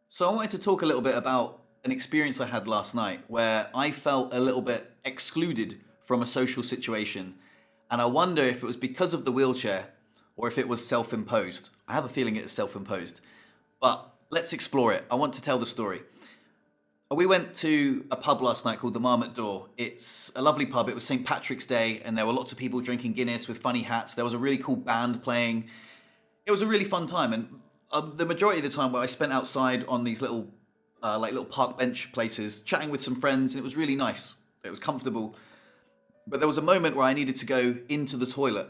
So I wanted to talk a little bit about an experience I had last night where I felt a little bit excluded from a social situation. And I wonder if it was because of the wheelchair or if it was self-imposed. I have a feeling it is self-imposed. But let's explore it. I want to tell the story. We went to a pub last night called the Marmot Door. It's a lovely pub. It was St. Patrick's Day and there were lots of people drinking Guinness with funny hats. There was a really cool band playing. It was a really fun time, and the majority of the time where I spent outside on these little park bench places, chatting with some friends, and it was really nice. It was comfortable. But there was a moment where I needed to go into the toilet,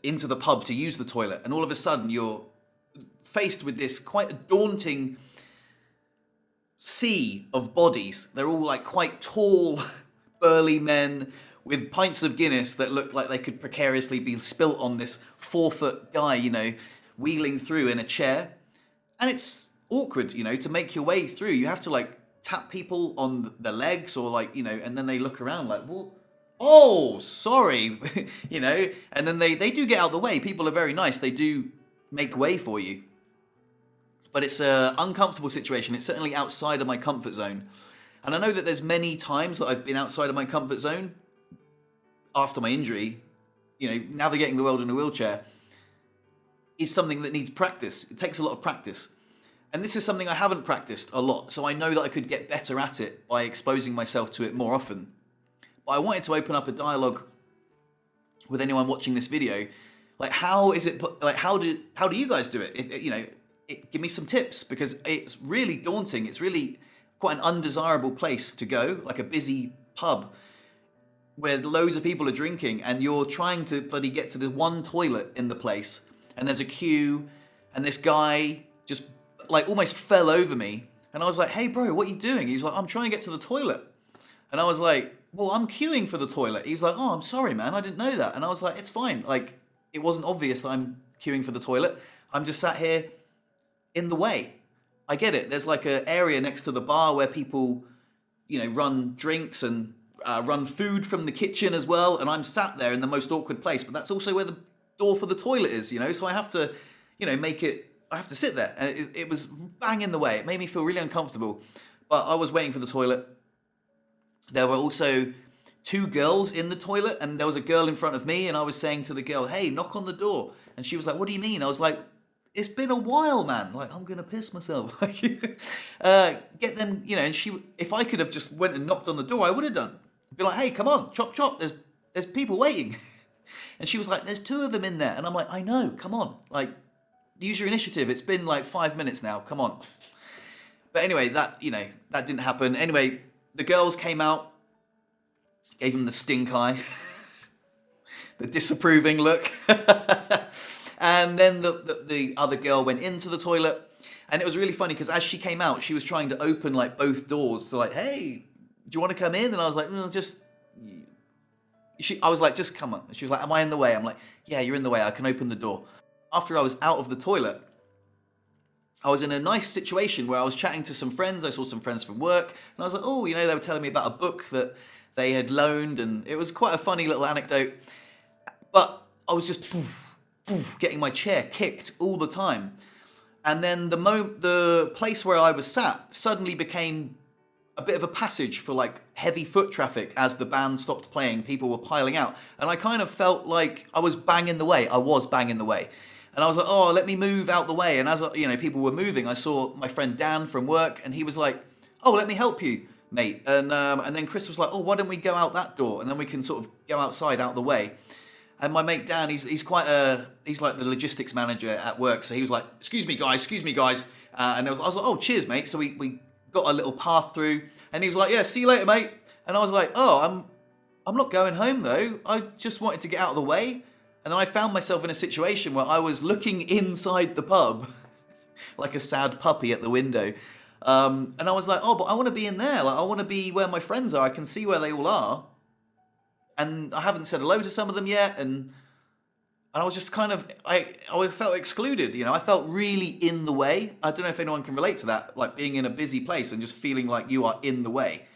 into the pub to use the toilet, and all of a sudden you're faced with this quite daunting sea of bodies. They're all like quite tall, burly men with pints of Guinness that look like they could precariously be spilt on this 4-foot guy, wheeling through in a chair. And it's awkward, to make your way through. You have to like tap people on the legs or and then they look around like, well, oh, sorry, and then they do get out of the way. People are very nice. They do make way for you. But it's an uncomfortable situation. It's certainly outside of my comfort zone. And I know that there's many times that I've been outside of my comfort zone after my injury. Navigating the world in a wheelchair is something that needs practice. It takes a lot of practice. And this is something I haven't practiced a lot. So I know that I could get better at it by exposing myself to it more often. But I wanted to open up a dialogue with anyone watching this video. Like, how is it, like, how do you guys do it? Give me some tips, because it's really daunting. It's really quite an undesirable place to go, like a busy pub where loads of people are drinking and you're trying to bloody get to the one toilet in the place and there's a queue and this guy just like almost fell over me and I was like, hey bro, what are you doing? He's like, I'm trying to get to the toilet. And I was like, well, I'm queuing for the toilet. He was like, oh, I'm sorry, man, I didn't know that. And I was like, it's fine. Like, it wasn't obvious that I'm queuing for the toilet. I'm just sat here in the way. I get it. There's like an area next to the bar where people, run drinks and run food from the kitchen as well. And I'm sat there in the most awkward place, but that's also where the door for the toilet is, So I have to, I have to sit there. And it was bang in the way. It made me feel really uncomfortable. But I was waiting for the toilet. There were also 2 girls in the toilet and there was a girl in front of me and I was saying to the girl, hey, knock on the door. And she was like, what do you mean? I was like, it's been a while, man. Like, I'm gonna piss myself. Get them, and if I could have just went and knocked on the door, I would have done. Be like, hey, come on, chop, chop. There's people waiting. And she was like, there's 2 of them in there. And I'm like, I know, come on. Like, use your initiative. It's been like 5 minutes now. Come on. But anyway, that didn't happen. Anyway, the girls came out, gave him the stink eye, the disapproving look. And then the other girl went into the toilet. And it was really funny because as she came out, she was trying to open like both doors to like, hey, do you want to come in? And I was like, no, I was like, just come on. She was like, am I in the way? I'm like, yeah, you're in the way. I can open the door. After I was out of the toilet, I was in a nice situation where I was chatting to some friends. I saw some friends from work. And I was like, oh, they were telling me about a book that they had loaned. And it was quite a funny little anecdote. But I was just getting my chair kicked all the time. And then the place where I was sat suddenly became a bit of a passage for like heavy foot traffic. As the band stopped playing, people were piling out. And I kind of felt like I was bang in the way. And I was like, oh, let me move out the way. And as people were moving, I saw my friend Dan from work and he was like, oh, let me help you, mate. And then Chris was like, oh, why don't we go out that door? And then we can sort of go outside, out the way. And my mate Dan, he's like the logistics manager at work. So he was like, excuse me guys. And I was like, oh, cheers, mate. So we got a little path through and he was like, yeah, see you later, mate. And I was like, oh, I'm not going home though. I just wanted to get out of the way. And then I found myself in a situation where I was looking inside the pub like a sad puppy at the window. And I was like, oh, but I want to be in there. Like, I want to be where my friends are. I can see where they all are. And I haven't said hello to some of them yet. And I was just kind of, I felt excluded. I felt really in the way. I don't know if anyone can relate to that. Like being in a busy place and just feeling like you are in the way.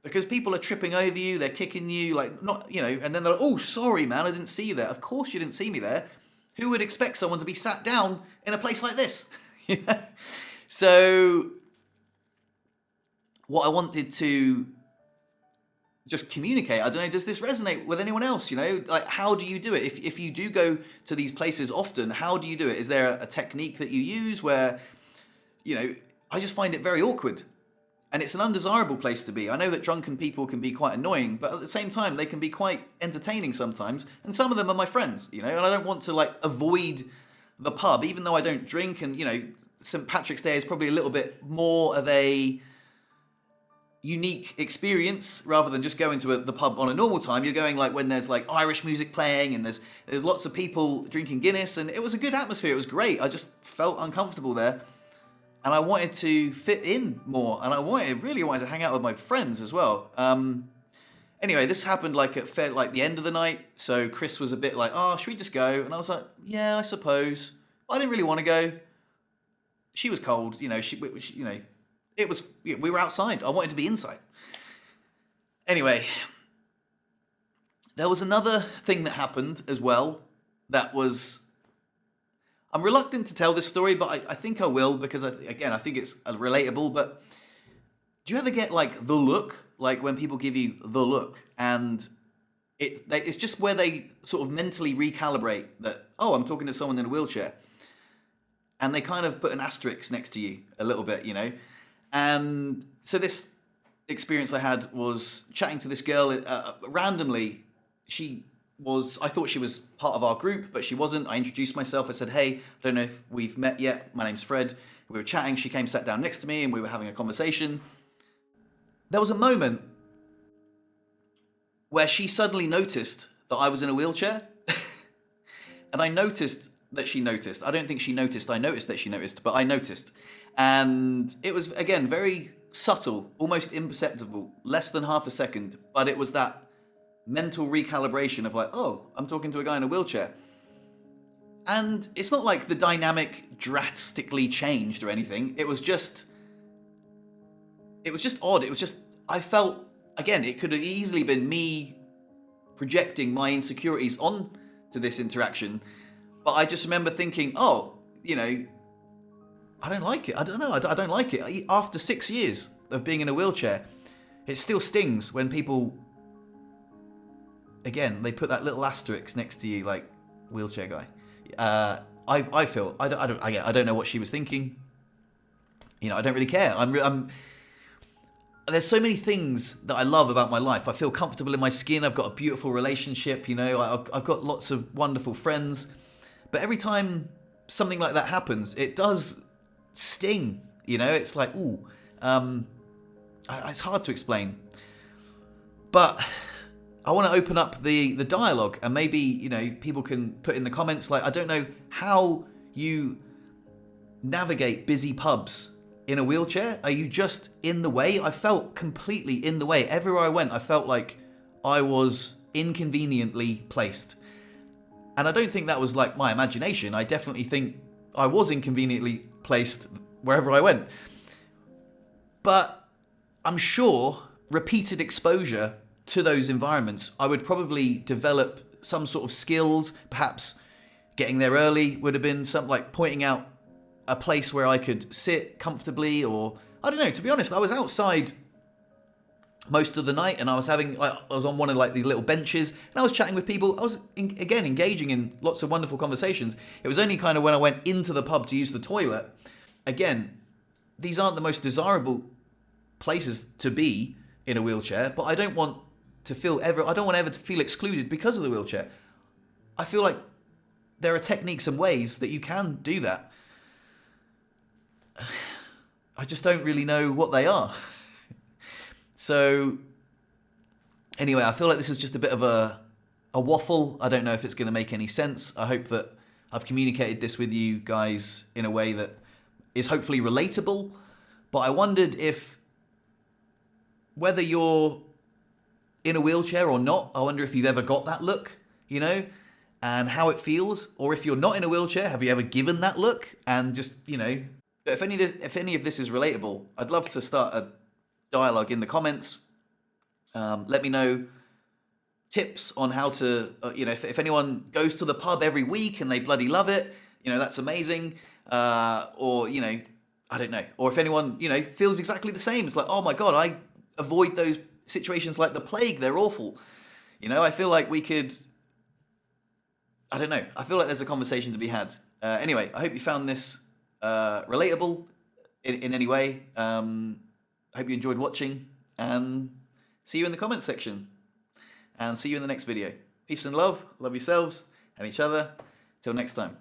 Because people are tripping over you, they're kicking you, like, not, and then they're like, oh, sorry, man, I didn't see you there. Of course you didn't see me there. Who would expect someone to be sat down in a place like this? So what I wanted to just communicate, I don't know, does this resonate with anyone else? Like, how do you do it? If you do go to these places often, how do you do it? Is there a technique that you use where, I just find it very awkward. And it's an undesirable place to be. I know that drunken people can be quite annoying, but at the same time, they can be quite entertaining sometimes. And some of them are my friends, and I don't want to avoid the pub, even though I don't drink. And, St. Patrick's Day is probably a little bit more of a unique experience rather than just going to the pub on a normal time. You're going when there's Irish music playing and there's lots of people drinking Guinness, and it was a good atmosphere. It was great. I just felt uncomfortable there. And I wanted to fit in more, and I really wanted to hang out with my friends as well. Anyway, this happened at the end of the night, so Chris was a bit like, "Oh, should we just go?" And I was like, "Yeah, I suppose." I didn't really want to go. She was cold, it was, we were outside. I wanted to be inside. Anyway, there was another thing that happened as well that was. I'm reluctant to tell this story, but I think I will because, I think it's relatable. But do you ever get the look, when people give you the look, and it's just where they sort of mentally recalibrate that, oh, I'm talking to someone in a wheelchair, and they kind of put an asterisk next to you a little bit, And so this experience I had was chatting to this girl randomly. I thought she was part of our group, but she wasn't. I introduced myself. I said, "Hey, I don't know if we've met yet. My name's Fred." We were chatting. She came, sat down next to me, and we were having a conversation. There was a moment where she suddenly noticed that I was in a wheelchair. And I noticed that she noticed. I don't think she noticed. I noticed that she noticed, but I noticed. And it was, again, very subtle, almost imperceptible, less than half a second. But it was that mental recalibration of oh, I'm talking to a guy in a wheelchair. And it's not like the dynamic drastically changed or anything. It was just odd. It was just, I felt, again, it could have easily been me projecting my insecurities on to this interaction. But I just remember thinking, oh, I don't like it. I don't know. I don't like it. After 6 years of being in a wheelchair, it still stings when people, again, they put that little asterisk next to you, wheelchair guy. I feel I don't know what she was thinking. I don't really care. There's so many things that I love about my life. I feel comfortable in my skin. I've got a beautiful relationship. I've got lots of wonderful friends. But every time something like that happens, it does sting. It's ooh. It's hard to explain. But I want to open up the dialogue, and maybe, people can put in the comments, I don't know how you navigate busy pubs in a wheelchair. Are you just in the way? I felt completely in the way. Everywhere I went, I felt like I was inconveniently placed. And I don't think that was my imagination. I definitely think I was inconveniently placed wherever I went. But I'm sure repeated exposure to those environments, I would probably develop some sort of skills. Perhaps getting there early would have been something pointing out a place where I could sit comfortably, or I don't know. To be honest, I was outside most of the night, and I was on one of these little benches, and I was chatting with people. I was again engaging in lots of wonderful conversations. It was only kind of when I went into the pub to use the toilet. Again, these aren't the most desirable places to be in a wheelchair, but I don't want ever to feel excluded because of the wheelchair. I feel like there are techniques and ways that you can do that. I just don't really know what they are. So, anyway, I feel like this is just a bit of a waffle. I don't know if it's going to make any sense. I hope that I've communicated this with you guys in a way that is hopefully relatable. But I wondered whether you're in a wheelchair or not, I wonder if you've ever got that look, and how it feels. Or if you're not in a wheelchair, have you ever given that look? And just, if any of this is relatable, I'd love to start a dialogue in the comments. Let me know tips on how to, if anyone goes to the pub every week and they bloody love it, that's amazing. Or, I don't know. Or if anyone, feels exactly the same. It's like, oh my God, I avoid those situations like the plague. They're awful. I feel like we could, I don't know. I feel like there's a conversation to be had. Anyway, I hope you found this relatable in any way. I hope you enjoyed watching, and see you in the comments section. And see you in the next video. Peace and love. Love yourselves and each other. Till next time.